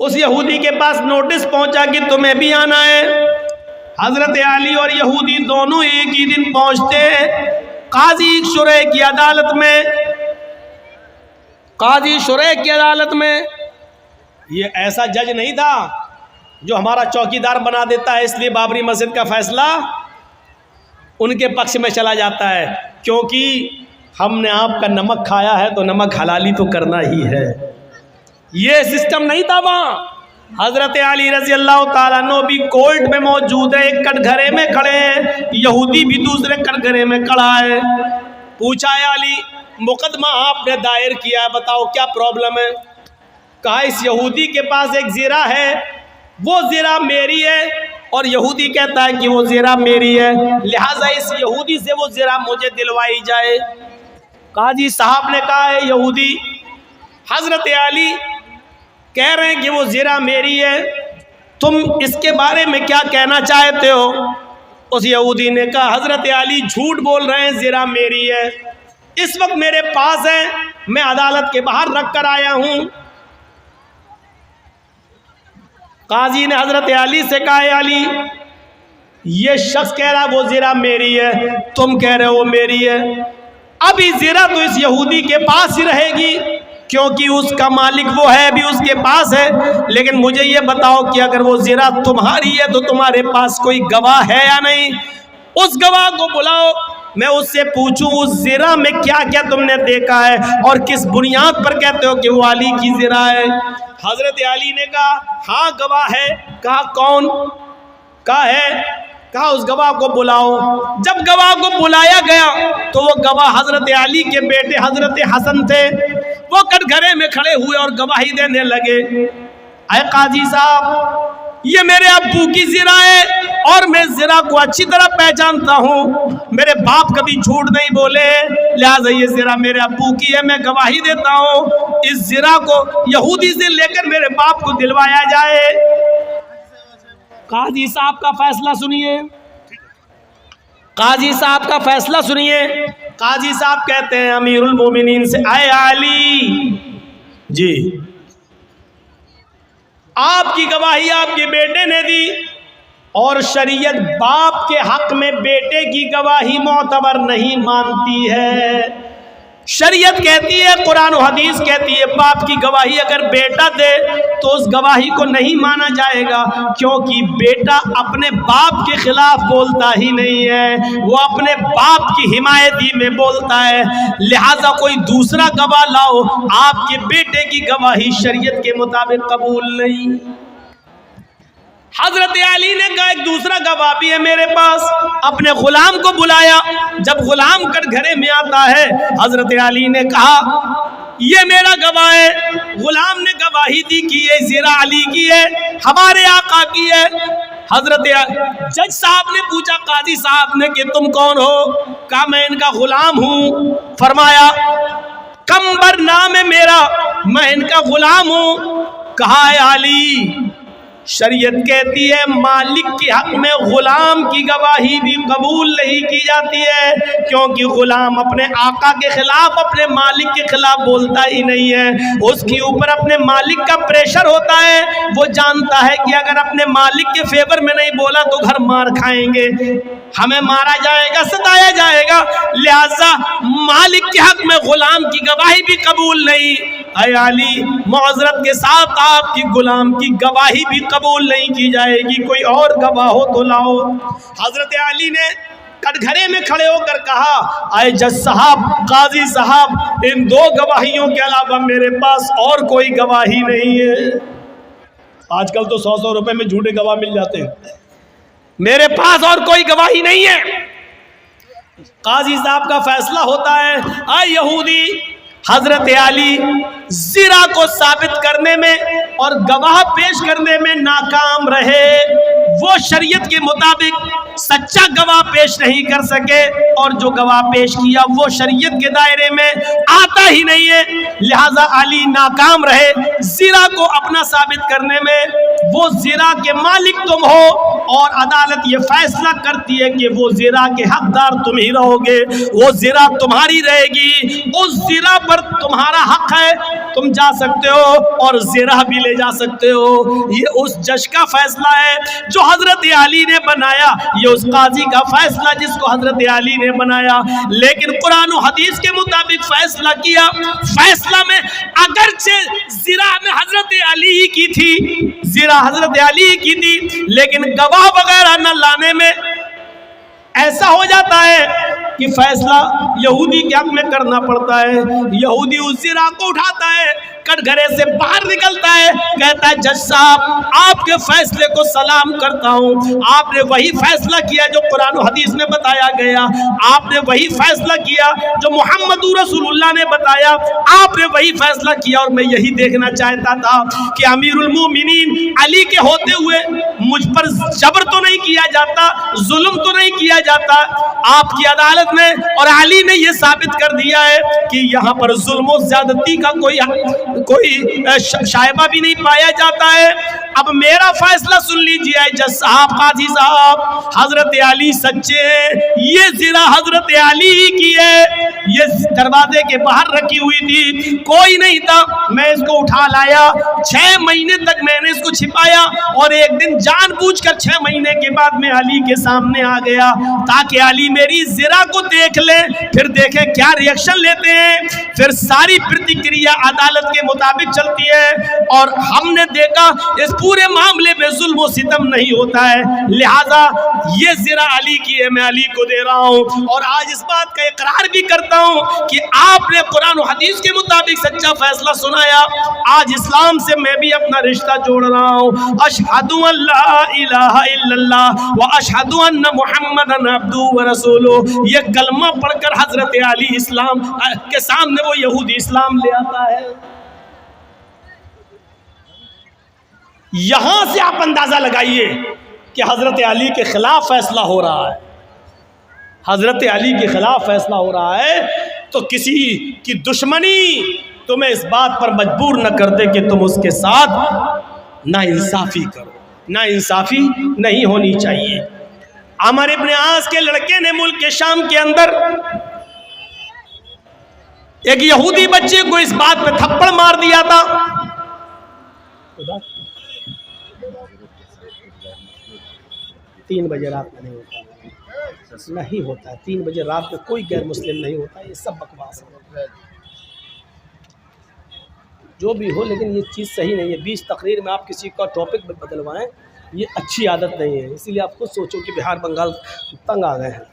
उस यहूदी के पास नोटिस पहुंचा कि तुम्हें भी आना है। हजरत अली और यहूदी दोनों एक ही दिन पहुंचते हैं काजी शुरैह की अदालत में। काजी शुरैह की अदालत में ये ऐसा जज नहीं था जो हमारा चौकीदार बना देता है, इसलिए बाबरी मस्जिद का फैसला उनके पक्ष में चला जाता है, क्योंकि हमने आपका नमक खाया है तो नमक हलाली तो करना ही है। ये सिस्टम नहीं था वहाँ। हजरत अली रजी अल्लाह ताला अन्हु भी कोर्ट में मौजूद है, एक कटघरे में खड़े हैं, यहूदी भी दूसरे कटघरे में खड़ा है। पूछा है अली, मुकदमा आपने दायर किया, बताओ क्या प्रॉब्लम है। कहा इस यहूदी के पास एक ज़ेरा है, वो ज़ेरा मेरी है, और यहूदी कहता है कि वो ज़ेरा मेरी है, लिहाजा इस यहूदी से वो ज़ेरा मुझे दिलवाई जाए। काजी साहब ने कहा है यहूदी, हजरत अली कह रहे हैं कि वो ज़ेरा मेरी है, तुम इसके बारे में क्या कहना चाहते हो। उस यहूदी ने कहा हजरत अली झूठ बोल रहे हैं, ज़ेरा मेरी है, इस वक्त मेरे पास है, मैं अदालत के बाहर रख कर आया हूं। काजी ने हजरत अली से कहा अली ये शख्स कह रहा वो ज़ेरा मेरी है, तुम कह रहे हो वो मेरी है, अभी ज़ेरा तो इस यहूदी के पास ही रहेगी क्योंकि उसका मालिक वो है, भी उसके पास है। लेकिन मुझे ये बताओ कि अगर वो ज़ेरा तुम्हारी है तो तुम्हारे पास कोई गवाह है या नहीं। उस गवाह को बुलाओ, मैं उससे पूछूं उस ज़ेरा में क्या क्या तुमने देखा है और किस बुनियाद पर कहते हो कि वो अली की ज़ेरा है। हजरत अली ने कहा हाँ गवाह है। कहा कौन? कहा है। कहा उस गवाह को बुलाओ। जब गवाह को बुलाया गया तो वो गवाह हजरत अली के बेटे हजरत हसन थे। वो कटघरे में खड़े हुए और गवाही देने लगे, अरे काजी साहब ये मेरे अब्बू की ज़ेरा है और मैं ज़ेरा को अच्छी तरह पहचानता हूँ, मेरे बाप कभी झूठ नहीं बोले, लिहाजा ये ज़ेरा मेरे अब्बू की है, मैं गवाही देता हूँ इस ज़ेरा को यहूदी से लेकर मेरे बाप को दिलवाया जाए। काजी साहब का फैसला सुनिए, काजी साहब का फैसला सुनिए। काजी साहब कहते हैं अमीरुल मोमिनीन से, आए अली जी आपकी गवाही आपके बेटे ने दी और शरीयत बाप के हक में बेटे की गवाही मोतबर नहीं मानती है। शरीयत कहती है, कुरान और हदीस कहती है बाप की गवाही अगर बेटा दे तो उस गवाही को नहीं माना जाएगा, क्योंकि बेटा अपने बाप के खिलाफ बोलता ही नहीं है, वो अपने बाप की हिमायती में बोलता है। लिहाजा कोई दूसरा गवाह लाओ, आपके बेटे की गवाही शरीयत के मुताबिक कबूल नहीं। हजरत अली ने कहा एक दूसरा गवाह भी है मेरे पास। अपने गुलाम को बुलाया। जब गुलाम कटघरे में आता है हजरत अली ने कहा ये मेरा गवाह है। गुलाम ने गवाही दी कि ये ज़ेरा अली की है, हमारे आका की है। हजरत जज साहब ने पूछा काजी साहब ने कि तुम कौन हो। कहा मैं इनका गुलाम हूँ। फरमाया कंबर नाम है मेरा, मैं इनका गुलाम हूँ। कहा अली शरीयत कहती है मालिक के हक में गुलाम की गवाही भी कबूल नहीं की जाती है, क्योंकि गुलाम अपने आका के खिलाफ अपने मालिक के खिलाफ बोलता ही नहीं है। उसके ऊपर अपने मालिक का प्रेशर होता है, वो जानता है कि अगर अपने मालिक के फेवर में नहीं बोला तो घर मार खाएंगे, हमें मारा जाएगा, सताया जाएगा। लिहाजा मालिक के हक में गुलाम की गवाही भी कबूल नहीं। ऐ अली मौजरत के साथ आपकी गुलाम की गवाही भी कबूल नहीं की जाएगी, कोई और गवाह हो तो लाओ। हजरत अली ने कटघरे में खड़े होकर कहा आए जज साहब, काजी साहब, इन दो गवाहियों के अलावा मेरे पास और कोई गवाही नहीं है। आजकल तो 100-100 रुपए में झूठे गवाह मिल जाते हैं, मेरे पास और कोई गवाही नहीं है। काजी साहब का फैसला होता है, आए यहूदी हजरत अली ज़ेरा को साबित करने में और गवाह पेश करने में नाकाम रहे। वो शरीयत के मुताबिक सच्चा गवाह पेश नहीं कर सके, और जो गवाह पेश किया वो शरीयत के दायरे में आता ही नहीं है, लिहाजा अली नाकाम रहे जिरा को अपना साबित करने में। वो जिरा के मालिक तुम हो और अदालत ये फैसला करती है कि वो जिरा के हकदार तुम ही रहोगे, वो जिरा तुम्हारी रहेगी, उस जिरा पर तुम्हारा हक है, तुम जा सकते हो और जिरा भी ले जा सकते हो। ये उस जज का फैसला है जो हजरत अली ने बनाया, ये उस काजी का फैसला जिसको हजरत अली ने बनाया। लेकिन कुरान और हदीस के मुताबिक फैसला किया, फैसला में अगरचे जिरा में हजरत अली की थी, जिरा हजरत अली की थी, लेकिन गवाह वगैरह न लाने में ऐसा हो जाता है कि फैसला यहूदी के हक में करना पड़ता है। यहूदी उस जिरा को उठाता है, कटघरे से बाहर निकलता है, कहता है जज साहब आपके फैसले को सलाम करता हूँ, आपने वही फैसला किया जो कुरान और हदीस में बताया गया, आपने वही फैसला किया जो मोहम्मद रसूलुल्लाह ने बताया, आपने वही फैसला किया, और मैं यही देखना चाहता था कि अमीरुल मोमिनीन अली के होते हुए मुझ पर जबर तो नहीं किया जाता, जुल्म तो नहीं किया जाता। आपकी अदालत में और अली ने यह साबित कर दिया है कि यहाँ पर जुल्म और ज्यादती का कोई शायबा भी नहीं पाया जाता है। अब मेरा फैसला सुन लीजिए जज साहब, काजी साहब, हजरत अली सच्चे हैं, ये जिरा हजरत अली की है, ये दरवाजे के बाहर रखी हुई थी, कोई नहीं था, मैं इसको उठा लाया, 6 महीने तक मैंने इसको छिपाया, और एक दिन जानबूझकर 6 महीने के बाद मैं अली के सामने आ गया ताकि अली मेरी जिरा को देख ले, फिर देखे क्या रिएक्शन लेते हैं, फिर सारी प्रतिक्रिया अदालत के मुताबिक चलती है। और हमने देखा इस पूरे मामले में जुल्म और सितम नहीं होता है, लिहाजा ये जिरा अली की है, मैं अली को दे रहा हूँ। और आज इस बात का इकरार भी करता हूँ कि आपने कुरान और हदीस के मुताबिक सच्चा फैसला सुनाया। आज इस्लाम से मैं भी अपना रिश्ता जोड़ रहा हूँ। अशहदु अल्ला इलाहा इल्लल्लाह व अशहदु अन्ना मुहम्मदन अब्दुहु व रसूलुहु, ये कलमा पढ़कर हजरत अली इस्लाम के सामने वो यहूदी इस्लाम ले आता है। यहां से आप अंदाजा लगाइए कि हजरत अली के खिलाफ फैसला हो रहा है, हजरत अली के खिलाफ फैसला हो रहा है, तो किसी की दुश्मनी तुम्हें इस बात पर मजबूर न कर दे कि तुम उसके साथ नाइंसाफी करो। नाइंसाफी नहीं होनी चाहिए। अमर इब्न आस के लड़के ने मुल्क के शाम के अंदर एक यहूदी बच्चे को इस बात पे थप्पड़ मार दिया था। 3 बजे रात में नहीं होता, नहीं होता है 3 बजे रात में कोई गैर मुस्लिम नहीं होता, ये सब बकवास है, जो भी हो, लेकिन ये चीज़ सही नहीं है। 20 तकरीर में आप किसी का टॉपिक बदलवाएं, ये अच्छी आदत नहीं है। इसीलिए आप खुद सोचो कि बिहार बंगाल तंग आ गए हैं,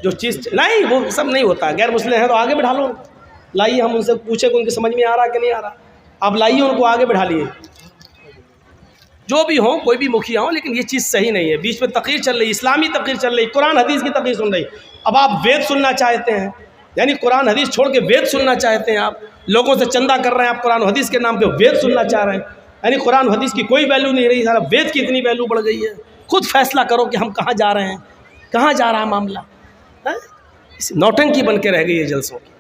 जो चीज़ नहीं वो सब नहीं होता। गैर मुस्लिम है तो आगे बैठा लो, लाइए, हम उनसे पूछे कि उनकी समझ में आ रहा कि नहीं आ रहा, आप लाइए उनको आगे बैठा लिए, जो भी हो, कोई भी मुखिया हो, लेकिन ये चीज़ सही नहीं है। बीच में तकरीर चल रही, इस्लामी तकरीर चल रही, कुरान हदीस की तकरीर सुन रही, अब आप वेद सुनना चाहते हैं, यानी कुरान हदीस छोड़ के वेद सुनना चाहते हैं, आप लोगों से चंदा कर रहे हैं, आप कुरान हदीस के नाम पे वेद सुनना चाह रहे हैं, यानी कुरान हदीस की कोई वैल्यू नहीं रही, सारा वेद की इतनी वैल्यू बढ़ गई है। खुद फैसला करो कि हम कहाँ जा रहे हैं, कहाँ जा रहा है मामला है? नौटंकी बन के रह गई है जलसों की।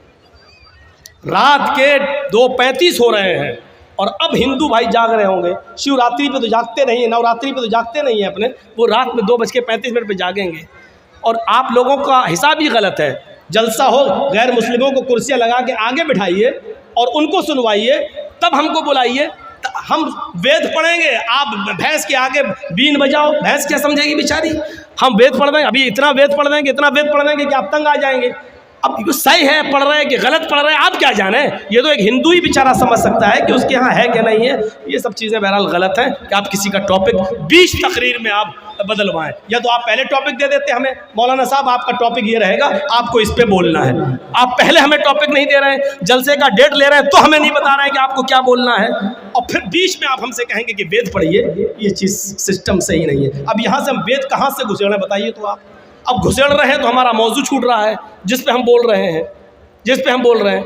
रात के 2:35 हो रहे हैं और अब हिंदू भाई जाग रहे होंगे। शिवरात्रि पे तो जागते नहीं है, नवरात्रि पे तो जागते नहीं है अपने, वो रात में 2:35 पे जागेंगे। और आप लोगों का हिसाब ही गलत है। जलसा हो, गैर मुस्लिमों को कुर्सियाँ लगा के आगे बिठाइए और उनको सुनवाइए, तब हमको बुलाइए, हम वेद पढ़ेंगे, आप भैंस के आगे बीन बजाओ, भैंस क्या समझेगी बेचारी। हम वेद पढ़ देंगे, अभी इतना वेद पढ़ देंगे, इतना वेद पढ़ देंगे कि आप तंग आ जाएंगे। अब सही है पढ़ रहे हैं कि गलत पढ़ रहे हैं, आप क्या जाने, ये तो एक हिंदू ही बेचारा समझ सकता है कि उसके यहाँ है कि नहीं है। ये सब चीज़ें बहरहाल गलत हैं कि आप किसी का टॉपिक 20 तकरीर में आप बदलवाएं। या तो आप पहले टॉपिक दे देते हमें, मौलाना साहब आपका टॉपिक ये रहेगा, आपको इस पे बोलना है। आप पहले हमें टॉपिक नहीं दे रहे हैं, जलसे का डेट ले रहे हैं, तो हमें नहीं बता रहे हैं कि आपको क्या बोलना है, और फिर बीच में आप हमसे कहेंगे कि वेद पढ़िए। ये चीज़ सिस्टम सही नहीं है। अब यहाँ से हम वेद कहाँ से घुसेड़ रहे बताइए तो आप। अब घुसेड़ रहे हैं तो हमारा मौजू छूट रहा है, जिस पे हम बोल रहे हैं,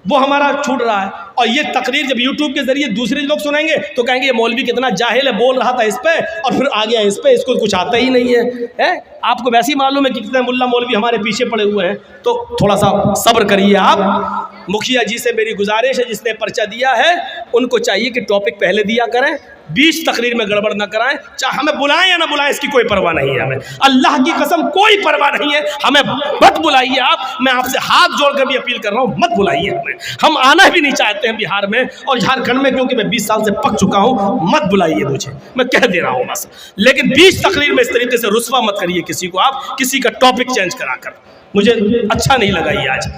वो हमारा छूट रहा है। और ये तकरीर जब यूट्यूब के जरिए दूसरे लोग सुनेंगे तो कहेंगे ये मौलवी कितना जाहिल है, बोल रहा था इस पे और फिर आ गया इस पे, इसको कुछ आता ही नहीं है। आपको वैसे ही मालूम है कि कितने मुल्ला मौलवी हमारे पीछे पड़े हुए हैं। तो थोड़ा सा सब्र करिए आप। मुखिया जी से मेरी गुजारिश है, जिसने पर्चा दिया है उनको चाहिए कि टॉपिक पहले दिया करें, 20 तकरीर में गड़बड़ ना कराएं। चाहे हमें बुलाएं या ना बुलाएं इसकी कोई परवाह नहीं है हमें, अल्लाह की कसम कोई परवाह नहीं है। हमें मत बुलाइए आप, मैं आपसे हाथ जोड़कर भी अपील कर रहा हूँ, मत बुलाइए हमें। हम आना भी नहीं चाहते हैं बिहार में और झारखंड में, क्योंकि मैं 20 साल से पक चुका हूँ। मत बुलाइए मुझे, मैं कह दे रहा हूँ बस। लेकिन 20 तकरीर में इस तरीके से रुस्वा मत करिए किसी को, आप किसी का टॉपिक चेंज कराकर। मुझे अच्छा नहीं लगा ये आज।